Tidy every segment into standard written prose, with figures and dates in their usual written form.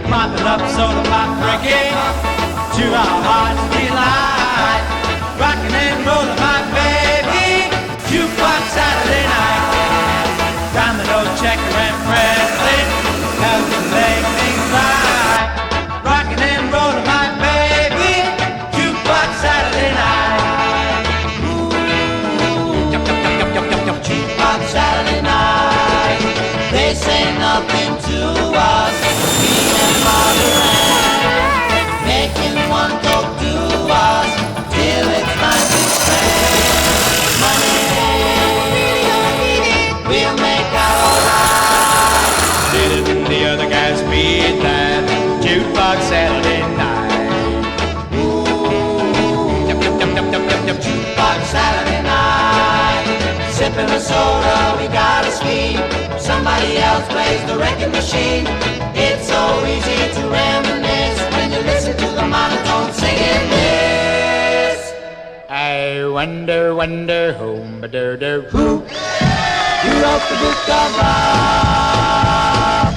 Mopping up soda pop drinking to our heart's delight. Rocking and rolling my baby, jukebox Saturday night. Domino, checker and wrestling, help to make things right. Rocking and rolling my baby, jukebox Saturday night. Ooh, jukebox Saturday night. They say nothing to us, me and Margaret, making one go to us till it's time to spend money. We'll make out alright. Didn't the other guys beat that jukebox Saturday night? Ooh, jukebox Saturday night. Sipping a soda, we got a scheme. Somebody else plays the wrecking machine. It's so easy to reminisce when you listen to the monotone singing this. I wonder, wonder, home, ba-dur-dur, who wrote the book of love?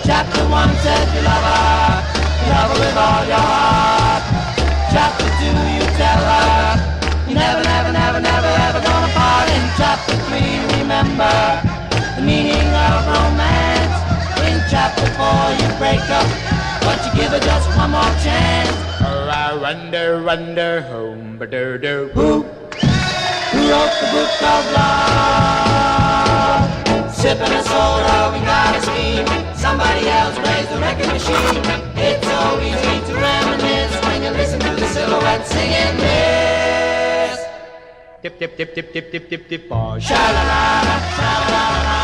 Chapter 1 said you love her with all your heart. Chapter 2 you tell her you never, never, never, never, ever gonna part. In chapter 3 remember the meaning of romance. In chapter 4 you break up, but you give her just one more chance. Oh, I wonder, wonder, home, ba-dur-dur, who wrote the book of love? Sipping a soda, we got a scheme. Somebody else plays the record machine. It's so easy to reminisce when you listen to the silhouette singing this. Dip, dip, dip, dip, dip, dip, dip, dip, boy. Sha-la-la-la, sha-la-la-la.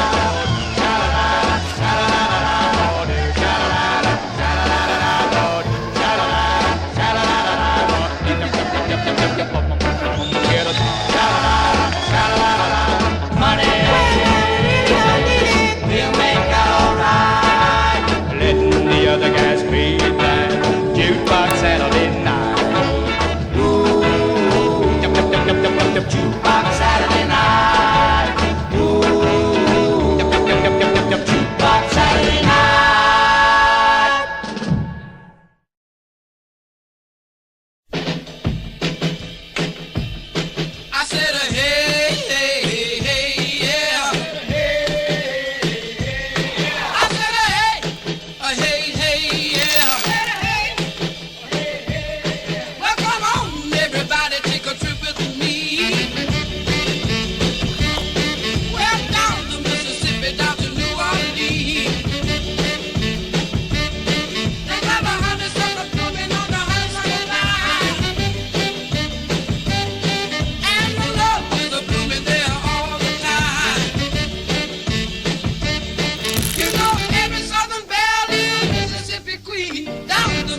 Jukebox Saturday night. Ooh, jukebox Saturday night. I said, hey, hey, hey, yeah. Hey, hey, yeah. I said, hey, hey, hey, yeah. Well, come on, everybody, take a trip with me.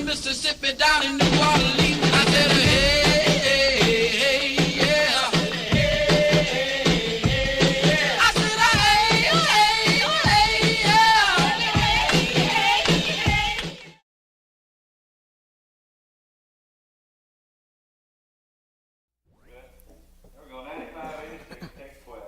Mississippi down in New Orleans. I said, hey, hey, hey, yeah. I said, hey, hey, hey, yeah. There we go, 95, 86, take 12.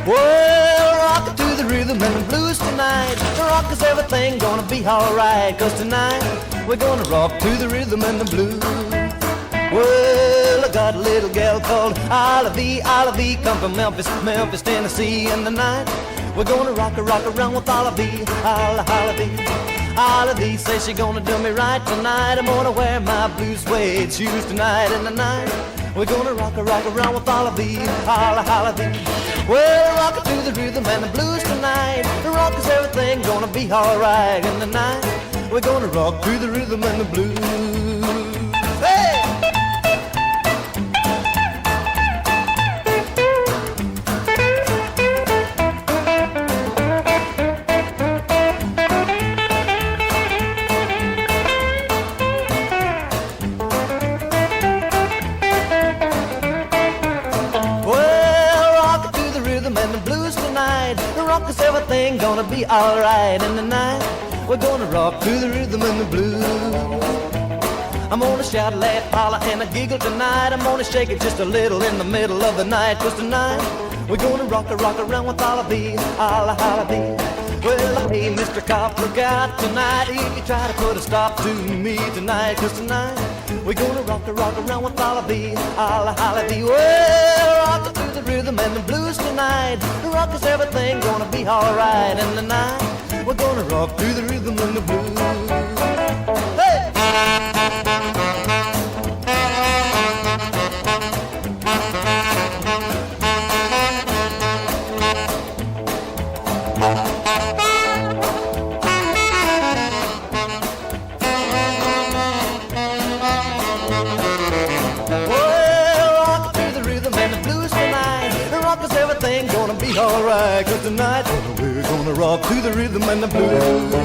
Well, rockin' to the rhythm and the blues tonight. Rock is everything gonna be alright. 'Cause tonight we're gonna rock to the rhythm and the blues. Well, I got a little gal called Olive, come from Memphis, Tennessee. And tonight we're gonna rock around with Olive, Olive says she gonna do me right tonight. I'm gonna wear my blue suede shoes tonight. And tonight we're gonna rock around with Olive. Well, rock it to the rhythm and the blues tonight. The rock is everything gonna be alright. And tonight we're gonna rock to the rhythm and the blues. Hey! Everything gonna be alright. And tonight we're gonna rock to the rhythm and the blues. I'm gonna shout, laugh, holler, and a giggle tonight. I'm gonna shake it just a little in the middle of the night. 'Cause tonight we're gonna rock around with Hollaby, holla, hollaby. Well, hey, Mr. Cop, look out tonight if you try to put a stop to me tonight. 'Cause tonight we're gonna rock around with Hollaby, holla, hollaby. Well, rock through the rhythm and the blues tonight. Rock is everything, gonna be alright. And tonight we're gonna rock through the rhythm and the blues. Hey! Everything gonna be alright, 'cause tonight we're gonna rock to the rhythm and the blues.